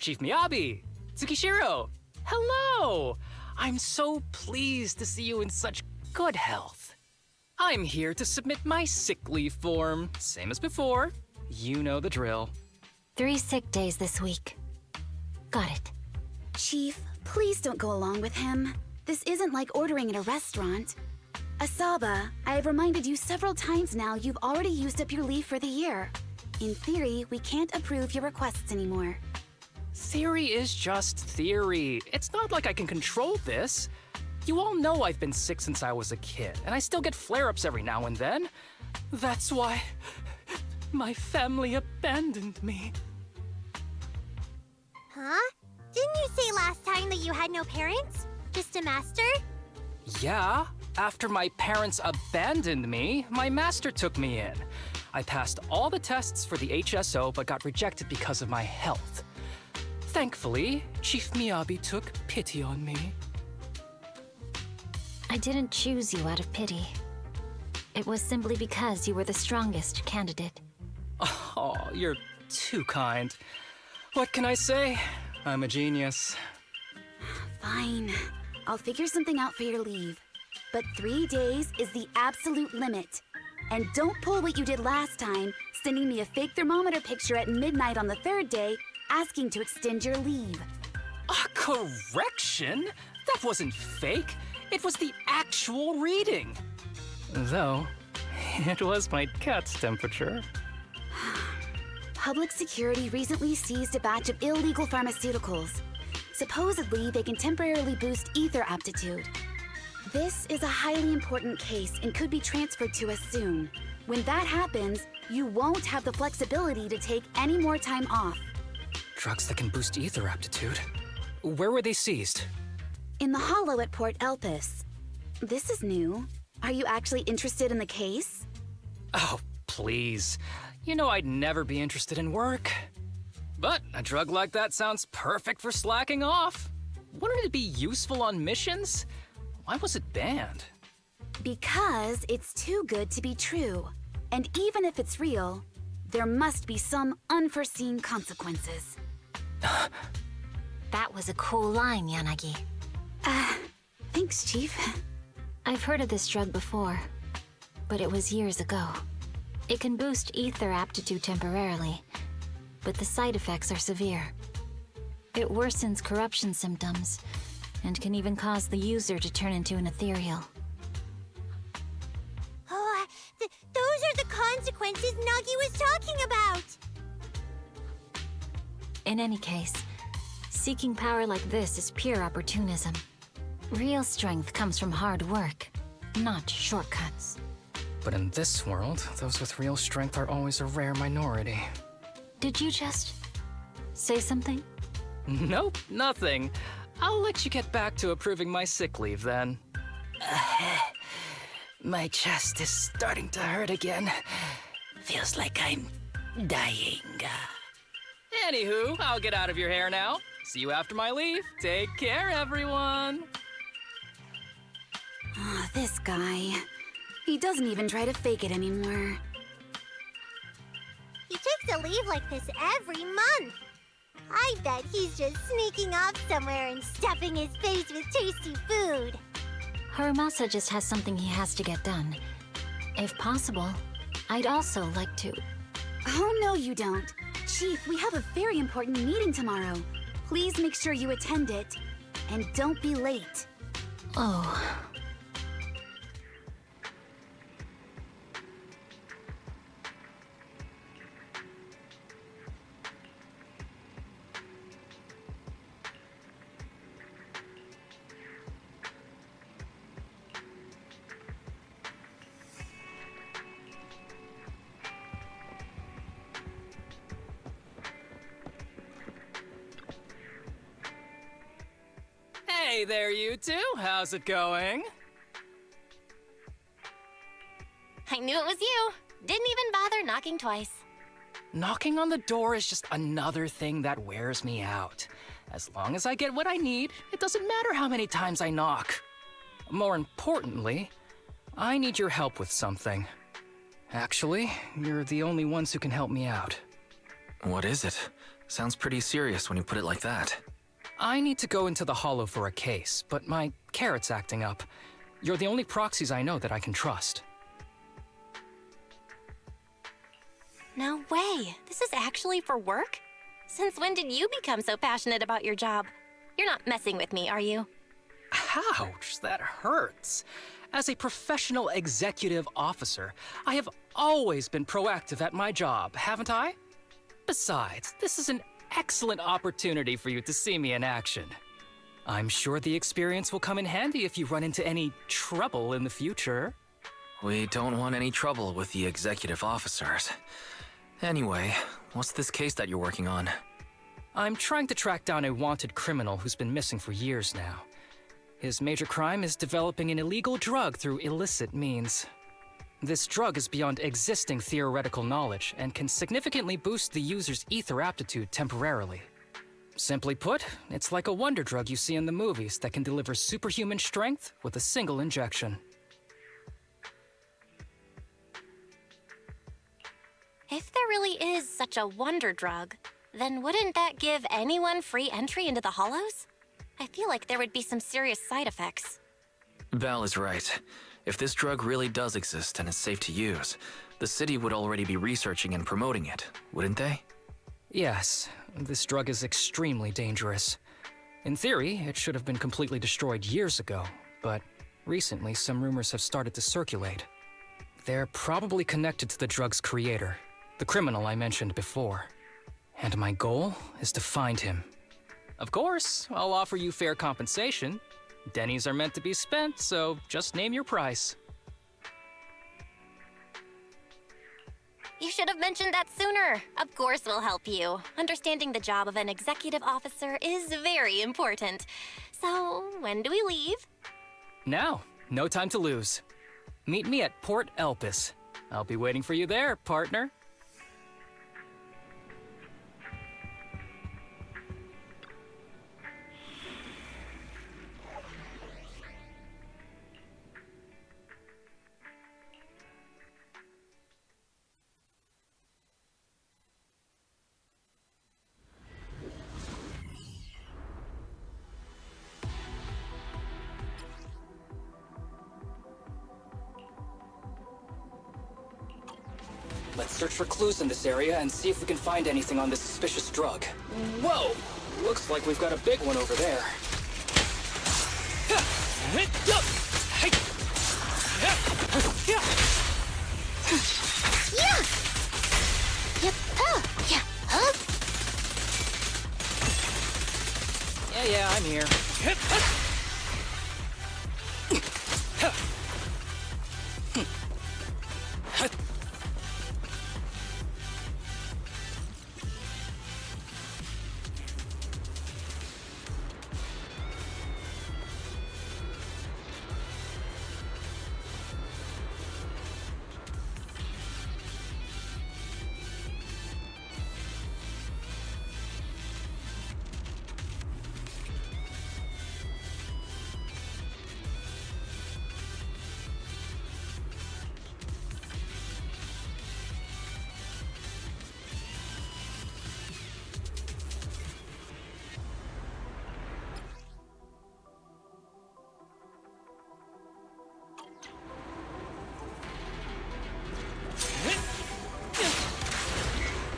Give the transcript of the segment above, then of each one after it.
Chief Miyabi! Tsukishiro! Hello! I'm so pleased to see you in such good health. I'm here to submit my sick leave form. Same as before. You know the drill. 3 sick days this week. Got it. Chief, please don't go along with him. This isn't like ordering at a restaurant. Asaba, I have reminded you several times now you've already used up your leave for the year. In theory, we can't approve your requests anymore. Theory is just theory. It's not like I can control this. You all know I've been sick since I was a kid, and I still get flare-ups every now and then. That's why my family abandoned me. Huh? Didn't you say last time that you had no parents? Just a master? Yeah, after my parents abandoned me, my master took me in. I passed all the tests for the HSO but got rejected because of my health. Thankfully, Chief Miyabi took pity on me. I didn't choose you out of pity. It was simply because you were the strongest candidate. Oh, you're too kind. What can I say? I'm a genius. Fine. I'll figure something out for your leave. But 3 days is the absolute limit. And don't pull what you did last time, sending me a fake thermometer picture at midnight on the 3rd day, asking to extend your leave. A correction? That wasn't fake. It was the actual reading. Though, it was my cat's temperature. Public security recently seized a batch of illegal pharmaceuticals. Supposedly, they can temporarily boost ether aptitude. This is a highly important case and could be transferred to us soon. When that happens, you won't have the flexibility to take any more time off. Drugs that can boost ether aptitude? Where were they seized? In the hollow at Port Elpis. This is new. Are you actually interested in the case? Oh, please. You know I'd never be interested in work. But a drug like that sounds perfect for slacking off. Wouldn't it be useful on missions? Why was it banned? Because it's too good to be true. And even if it's real, there must be some unforeseen consequences. That was a cool line, Yanagi. Thanks, Chief. I've heard of this drug before, but it was years ago. It can boost ether aptitude temporarily, but the side effects are severe. It worsens corruption symptoms, and can even cause the user to turn into an ethereal. Oh, those are the consequences Nagi was talking about! In any case, seeking power like this is pure opportunism. Real strength comes from hard work, not shortcuts. But in this world, those with real strength are always a rare minority. Did you just say something? Nope, nothing. I'll let you get back to approving my sick leave then. My chest is starting to hurt again. Feels like I'm dying. Anywho, I'll get out of your hair now. See you after my leave. Take care, everyone. Oh, this guy. He doesn't even try to fake it anymore. He takes a leave like this every month. I bet he's just sneaking off somewhere and stuffing his face with tasty food. Harumasa just has something he has to get done. If possible, I'd also like to... Oh, no, you don't. Chief, we have a very important meeting tomorrow. Please make sure you attend it. And don't be late. Oh... Hey there, you two. How's it going? I knew it was you. Didn't even bother knocking twice. Knocking on the door is just another thing that wears me out. As long as I get what I need, it doesn't matter how many times I knock. More importantly, I need your help with something. Actually, you're the only ones who can help me out. What is it? Sounds pretty serious when you put it like that. I need to go into the Hollow for a case, but my carrot's acting up. You're the only proxies I know that I can trust. No way. This is actually for work? Since when did you become so passionate about your job? You're not messing with me, are you? Ouch, that hurts. As a professional executive officer, I have always been proactive at my job, haven't I? Besides, this is an excellent opportunity for you to see me in action. I'm sure the experience will come in handy if you run into any trouble in the future. We don't want any trouble with the executive officers. Anyway, what's this case that you're working on? I'm trying to track down a wanted criminal who's been missing for years now. His major crime is developing an illegal drug through illicit means. This drug is beyond existing theoretical knowledge and can significantly boost the user's ether aptitude temporarily. Simply put, it's like a wonder drug you see in the movies that can deliver superhuman strength with a single injection. If there really is such a wonder drug, then wouldn't that give anyone free entry into the Hollows? I feel like there would be some serious side effects. Val is right. If this drug really does exist and is safe to use, the city would already be researching and promoting it, wouldn't they? Yes, this drug is extremely dangerous. In theory, it should have been completely destroyed years ago, but recently some rumors have started to circulate. They're probably connected to the drug's creator, the criminal I mentioned before. And my goal is to find him. Of course, I'll offer you fair compensation. Dennies are meant to be spent, so just name your price. You should have mentioned that sooner. Of course we'll help you. Understanding the job of an executive officer is very important. So, when do we leave? Now, no time to lose. Meet me at Port Elpis. I'll be waiting for you there, partner. Let's search for clues in this area and see if we can find anything on this suspicious drug. Whoa! Looks like we've got a big one over there. Yeah, I'm here.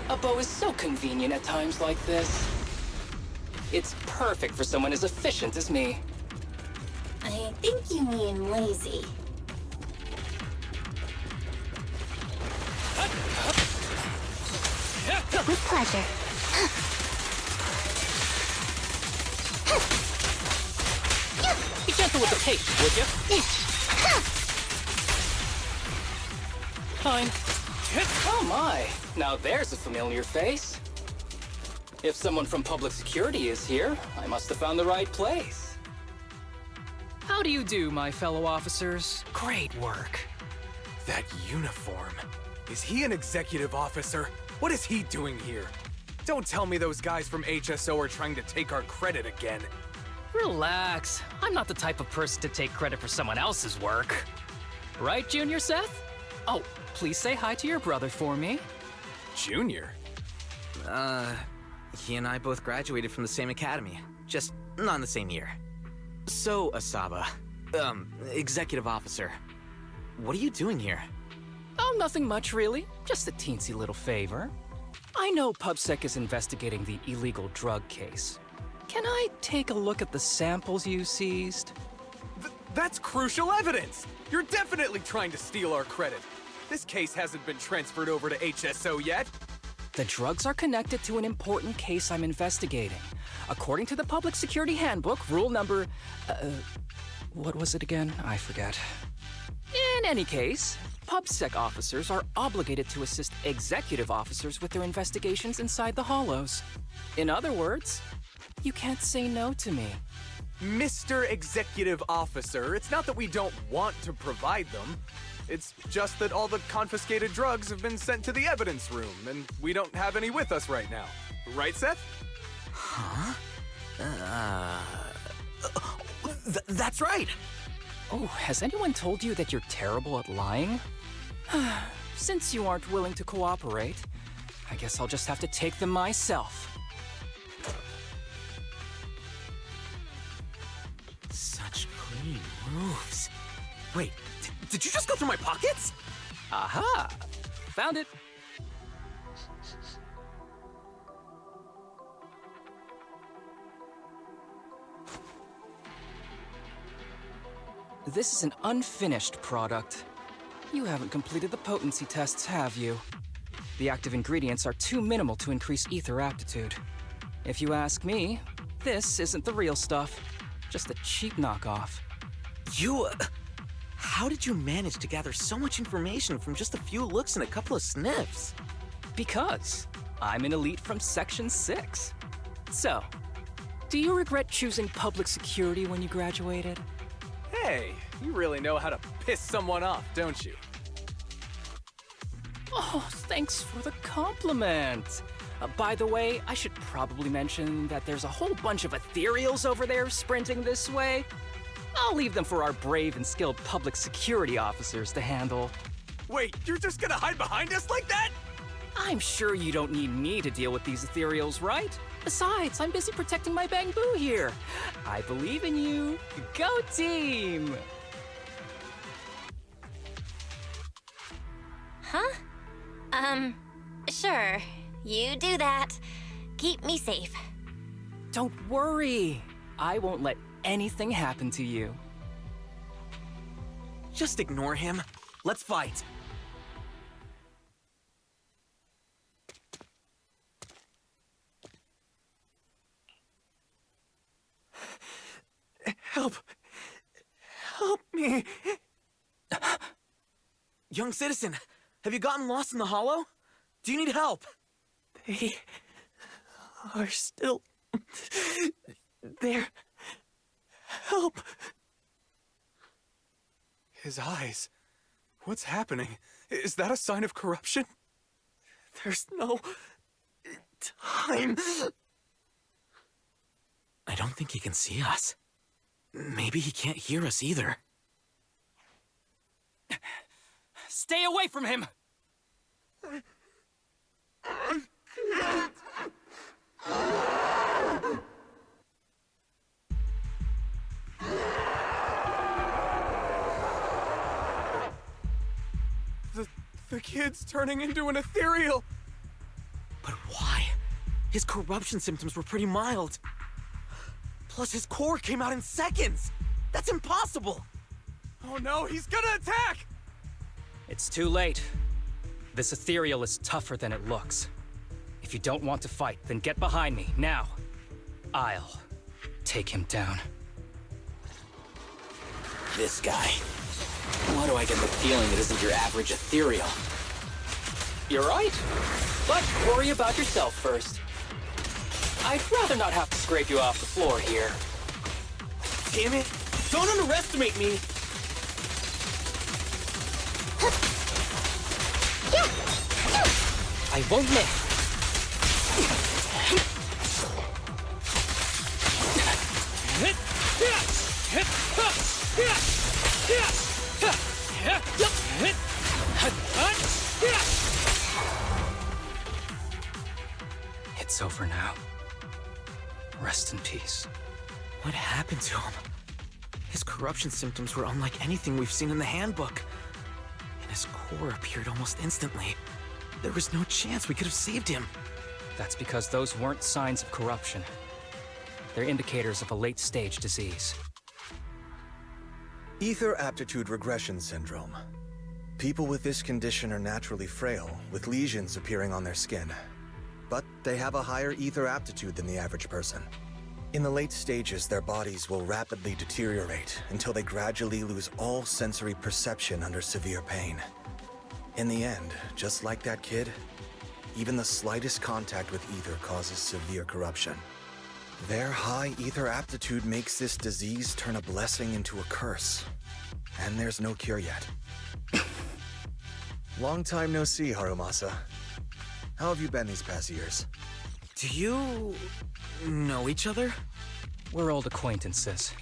A bow is so convenient at times like this. It's perfect for someone as efficient as me. I think you mean lazy. With pleasure. Be gentle with the pace, would you? Fine. Oh my, now there's a familiar face. If someone from public security is here, I must have found the right place. How do you do, my fellow officers? Great work. That uniform. Is he an executive officer? What is he doing here? Don't tell me those guys from HSO are trying to take our credit again. Relax. I'm not the type of person to take credit for someone else's work. Right, Junior Seth? Oh, please say hi to your brother for me. Junior? He and I both graduated from the same academy, just not in the same year. So, Asaba, executive officer, what are you doing here? Oh, nothing much, really. Just a teensy little favor. I know PubSec is investigating the illegal drug case. Can I take a look at the samples you seized? That's crucial evidence! You're definitely trying to steal our credit. This case hasn't been transferred over to HSO yet. The drugs are connected to an important case I'm investigating. According to the Public Security Handbook, rule number... what was it again? I forget. In any case, PubSec officers are obligated to assist executive officers with their investigations inside the Hollows. In other words, you can't say no to me. Mr. Executive Officer, it's not that we don't want to provide them. It's just that all the confiscated drugs have been sent to the evidence room, and we don't have any with us right now. Right, Seth? Huh? That's right! Oh, has anyone told you that you're terrible at lying? Since you aren't willing to cooperate, I guess I'll just have to take them myself. Such clean moves. Wait, did you just go through my pockets? Aha! Found it. This is an unfinished product. You haven't completed the potency tests, have you? The active ingredients are too minimal to increase ether aptitude. If you ask me, this isn't the real stuff, just a cheap knockoff. You... how did you manage to gather so much information from just a few looks and a couple of sniffs? Because I'm an elite from Section 6. So, do you regret choosing public security when you graduated? Hey, you really know how to piss someone off, don't you? Oh, thanks for the compliment. By the way, I should probably mention that there's a whole bunch of ethereals over there sprinting this way. I'll leave them for our brave and skilled public security officers to handle. Wait, you're just gonna hide behind us like that? I'm sure you don't need me to deal with these ethereals, right? Besides, I'm busy protecting my bamboo here. I believe in you. Go team! Huh? Sure. You do that. Keep me safe. Don't worry. I won't let anything happen to you. Just ignore him. Let's fight. Help! Help me! Young citizen, have you gotten lost in the hollow? Do you need help? They are still there. Help! His eyes. What's happening? Is that a sign of corruption? There's no time. I don't think he can see us. Maybe he can't hear us either. Stay away from him! The kid's turning into an ethereal! But why? His corruption symptoms were pretty mild. Plus his core came out in seconds! That's impossible! Oh no, he's gonna attack! It's too late. This ethereal is tougher than it looks. If you don't want to fight, then get behind me, now. I'll take him down. This guy. Why do I get the feeling it isn't your average ethereal? You're right. But worry about yourself first. I'd rather not have to scrape you off the floor here. Damn it! Don't underestimate me! I won't miss. It's It's over now. Rest in peace. What happened to him? His corruption symptoms were unlike anything we've seen in the handbook. And his core appeared almost instantly. There was no chance we could have saved him. That's because those weren't signs of corruption. They're indicators of a late-stage disease. Ether aptitude regression syndrome. People with this condition are naturally frail, with lesions appearing on their skin. But they have a higher ether aptitude than the average person. In the late stages, their bodies will rapidly deteriorate until they gradually lose all sensory perception under severe pain. In the end, just like that kid, even the slightest contact with ether causes severe corruption. Their high ether aptitude makes this disease turn a blessing into a curse. And there's no cure yet. Long time no see, Harumasa. How have you been these past years? Do you know each other? We're old acquaintances.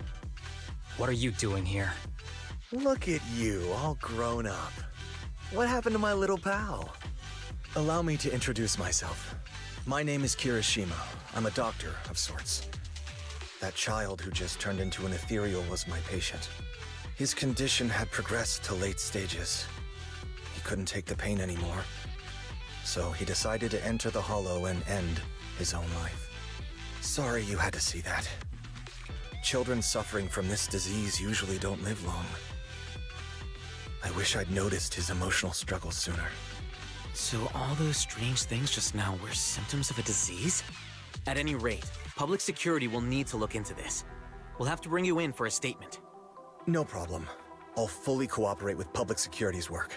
What are you doing here? Look at you, all grown up. What happened to my little pal? Allow me to introduce myself. My name is Kirishima. I'm a doctor of sorts. That child who just turned into an ethereal was my patient. His condition had progressed to late stages. He couldn't take the pain anymore. So he decided to enter the Hollow and end his own life. Sorry you had to see that. Children suffering from this disease usually don't live long. I wish I'd noticed his emotional struggles sooner. So all those strange things just now were symptoms of a disease? At any rate, public security will need to look into this. We'll have to bring you in for a statement. No problem. I'll fully cooperate with public security's work.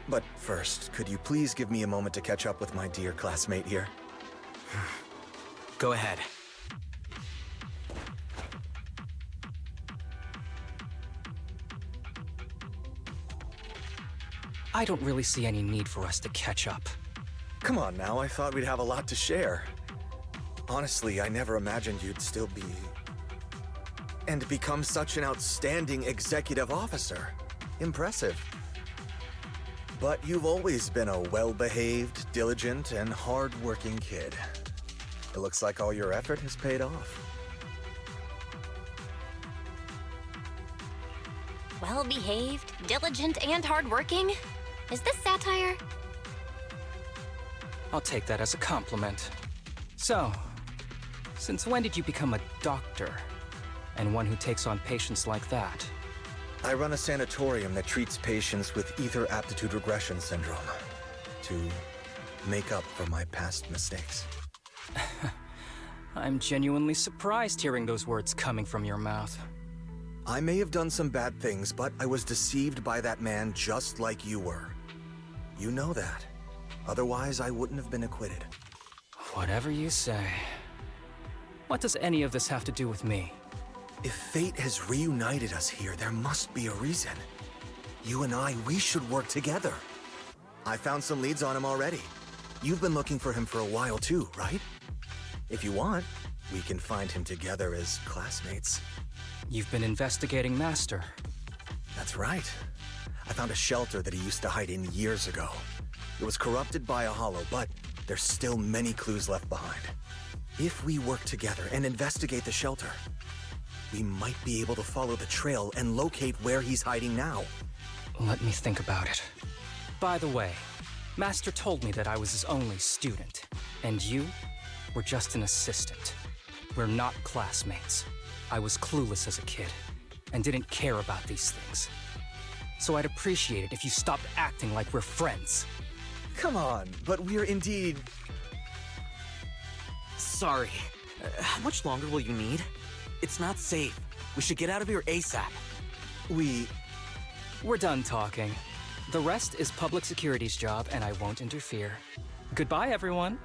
But first, could you please give me a moment to catch up with my dear classmate here? Go ahead. I don't really see any need for us to catch up. Come on now, I thought we'd have a lot to share. Honestly, I never imagined you'd still be... and become such an outstanding executive officer. Impressive. But you've always been a well-behaved, diligent, and hard-working kid. It looks like all your effort has paid off. Well-behaved, diligent, and hardworking? Is this satire? I'll take that as a compliment. So, since when did you become a doctor? And one who takes on patients like that? I run a sanatorium that treats patients with ether aptitude regression syndrome to make up for my past mistakes. I'm genuinely surprised hearing those words coming from your mouth. I may have done some bad things, but I was deceived by that man just like you were. You know that. Otherwise, I wouldn't have been acquitted. Whatever you say. What does any of this have to do with me? If fate has reunited us here, there must be a reason. You and I, we should work together. I found some leads on him already. You've been looking for him for a while too, right? If you want, we can find him together as classmates. You've been investigating Master. That's right. I found a shelter that he used to hide in years ago. It was corrupted by a hollow, but there's still many clues left behind. If we work together and investigate the shelter, we might be able to follow the trail and locate where he's hiding now. Let me think about it. By the way, Master told me that I was his only student, and you were just an assistant. We're not classmates. I was clueless as a kid, and didn't care about these things. So I'd appreciate it if you stopped acting like we're friends. Come on, but we're indeed... Sorry. How much longer will you need? It's not safe. We should get out of here ASAP. We're done talking. The rest is public security's job, and I won't interfere. Goodbye, everyone.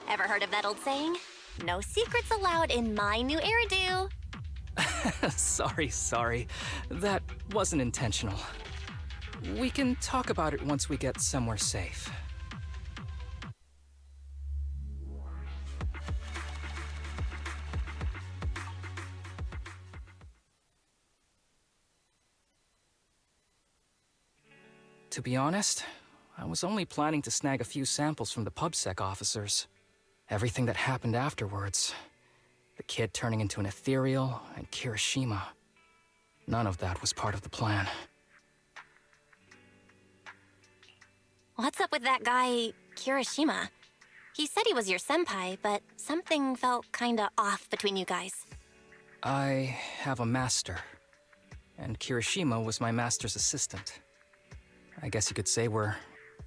Ever heard of that old saying? No secrets allowed in my new hairdo. Sorry. That wasn't intentional. We can talk about it once we get somewhere safe. To be honest, I was only planning to snag a few samples from the PubSec officers. Everything that happened afterwards, the kid turning into an ethereal, and Kirishima, none of that was part of the plan. What's up with that guy, Kirishima? He said he was your senpai, but something felt kinda off between you guys. I have a master, and Kirishima was my master's assistant. I guess you could say we're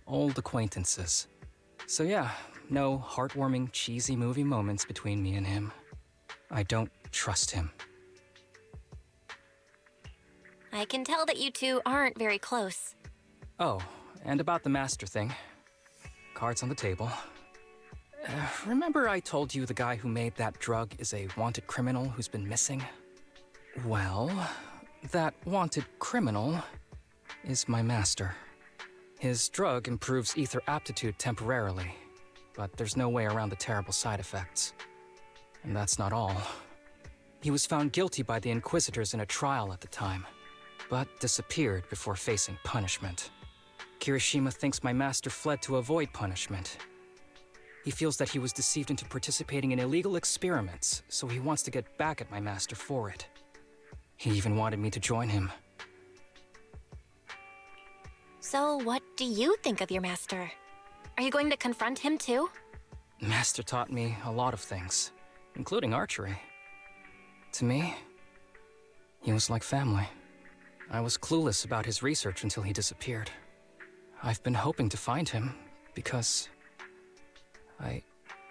old acquaintances. So yeah, no heartwarming, cheesy movie moments between me and him. I don't trust him. I can tell that you two aren't very close. Oh, and about the master thing. Cards on the table. Remember I told you the guy who made that drug is a wanted criminal who's been missing? Well, that wanted criminal is my master. His drug improves ether aptitude temporarily, but there's no way around the terrible side effects. And that's not all. He was found guilty by the Inquisitors in a trial at the time, but disappeared before facing punishment. Kirishima thinks my master fled to avoid punishment. He feels that he was deceived into participating in illegal experiments, so he wants to get back at my master for it. He even wanted me to join him. So what do you think of your master? Are you going to confront him too? Master taught me a lot of things, including archery. To me, he was like family. I was clueless about his research until he disappeared. I've been hoping to find him because I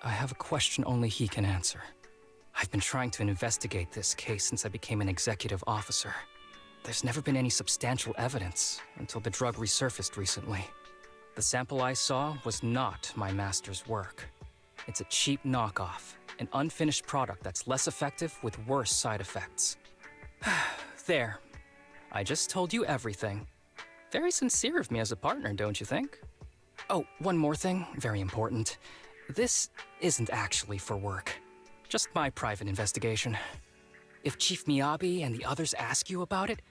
have a question only he can answer. I've been trying to investigate this case since I became an executive officer. There's never been any substantial evidence until the drug resurfaced recently. The sample I saw was not my master's work. It's a cheap knockoff, an unfinished product that's less effective with worse side effects. There. I just told you everything. Very sincere of me as a partner, don't you think? Oh, one more thing, very important. This isn't actually for work. Just my private investigation. If Chief Miyabi and the others ask you about it,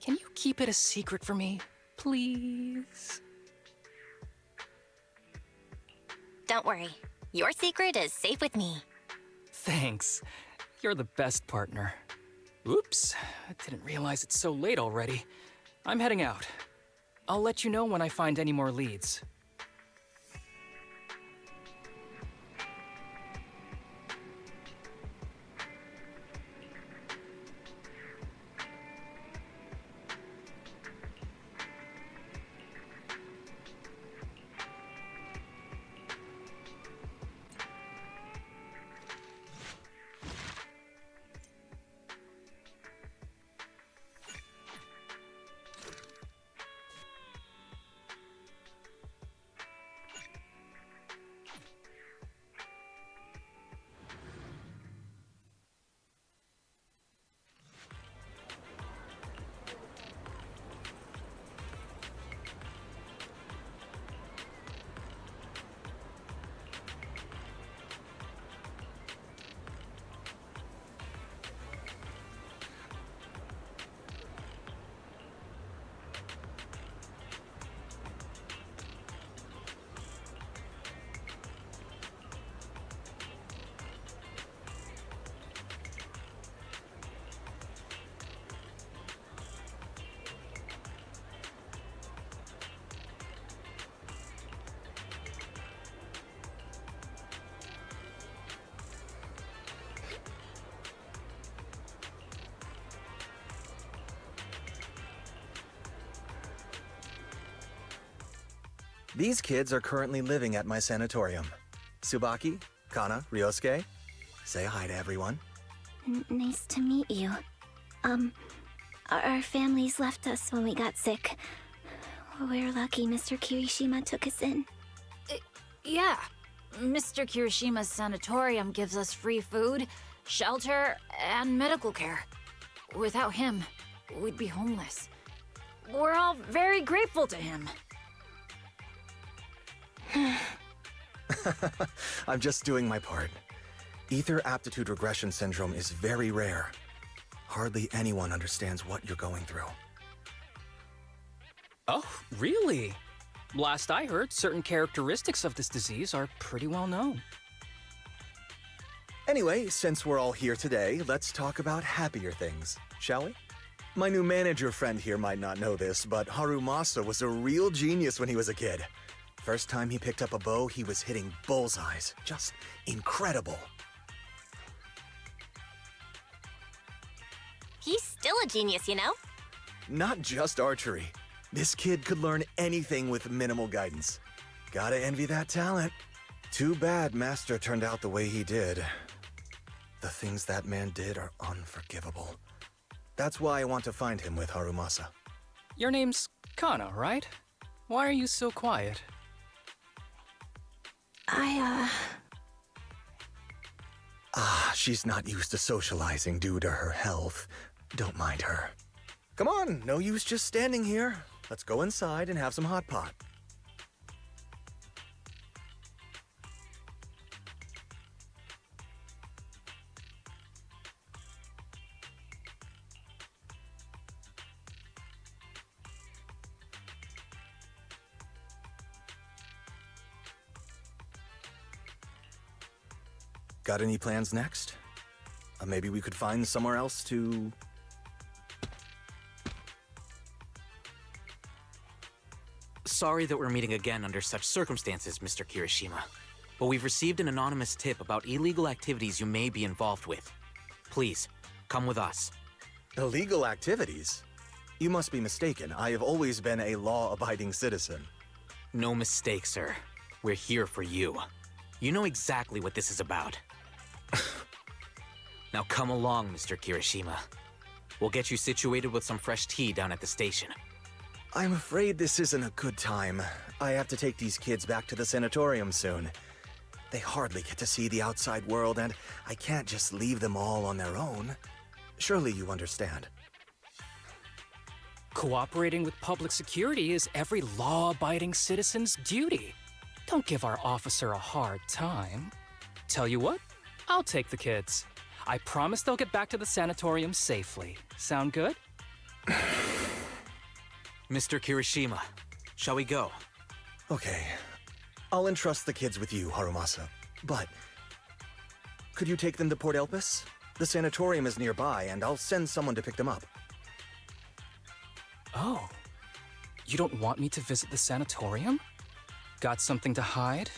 can you keep it a secret for me, please? Don't worry. Your secret is safe with me. Thanks. You're the best partner. Oops, I didn't realize it's so late already. I'm heading out. I'll let you know when I find any more leads. These kids are currently living at my sanatorium. Tsubaki, Kana, Ryosuke, say hi to everyone. Nice to meet you. Our families left us when we got sick. We're lucky Mr. Kirishima took us in. Yeah. Mr. Kirishima's sanatorium gives us free food, shelter, and medical care. Without him, we'd be homeless. We're all very grateful to him. I'm just doing my part. Ether aptitude regression syndrome is very rare. Hardly anyone understands what you're going through. Oh, really? Last I heard, certain characteristics of this disease are pretty well known. Anyway, since we're all here today, let's talk about happier things, shall we? My new manager friend here might not know this, but Harumasa was a real genius when he was a kid. First time he picked up a bow, he was hitting bullseyes. Just incredible. He's still a genius, you know? Not just archery. This kid could learn anything with minimal guidance. Gotta envy that talent. Too bad Master turned out the way he did. The things that man did are unforgivable. That's why I want to find him with Harumasa. Your name's Kana, right? Why are you so quiet? She's not used to socializing due to her health. Don't mind her. Come on, no use just standing here. Let's go inside and have some hot pot. Got any plans next? Maybe we could find somewhere else to... Sorry that we're meeting again under such circumstances, Mr. Kirishima. But we've received an anonymous tip about illegal activities you may be involved with. Please, come with us. Illegal activities? You must be mistaken. I have always been a law-abiding citizen. No mistake, sir. We're here for you. You know exactly what this is about. Now come along, Mr. Kirishima. We'll get you situated with some fresh tea down at the station. I'm afraid this isn't a good time. I have to take these kids back to the sanatorium soon. They hardly get to see the outside world, and I can't just leave them all on their own. Surely you understand. Cooperating with public security is every law-abiding citizen's duty. Don't give our officer a hard time. Tell you what, I'll take the kids. I promise they'll get back to the sanatorium safely. Sound good? Mr. Kirishima, shall we go? Okay. I'll entrust the kids with you, Harumasa. But... could you take them to Port Elpis? The sanatorium is nearby, and I'll send someone to pick them up. Oh. You don't want me to visit the sanatorium? Got something to hide?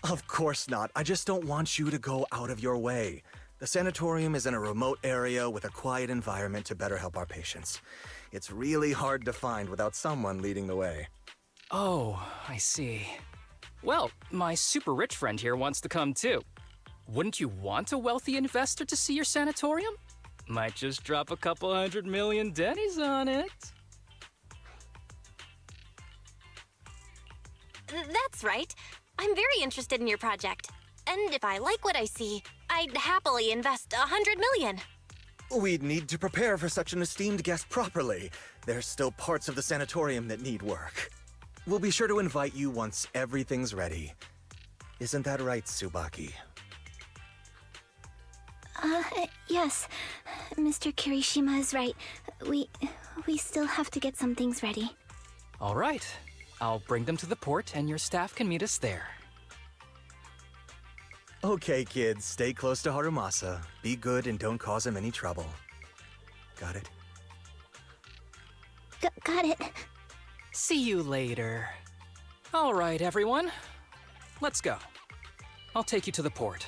Of course not. I just don't want you to go out of your way. The sanatorium is in a remote area with a quiet environment to better help our patients. It's really hard to find without someone leading the way. Oh, I see. Well, my super rich friend here wants to come too. Wouldn't you want a wealthy investor to see your sanatorium? Might just drop a couple $100 million dennies on it. That's right. I'm very interested in your project. And if I like what I see, I'd happily invest $100 million. We'd need to prepare for such an esteemed guest properly. There's still parts of the sanatorium that need work. We'll be sure to invite you once everything's ready. Isn't that right, Tsubaki? Yes. Mr. Kirishima is right. We still have to get some things ready. All right. I'll bring them to the port and your staff can meet us there. Okay, kids, stay close to Harumasa. Be good and don't cause him any trouble. Got it? Got it. See you later. All right, everyone. Let's go. I'll take you to the port.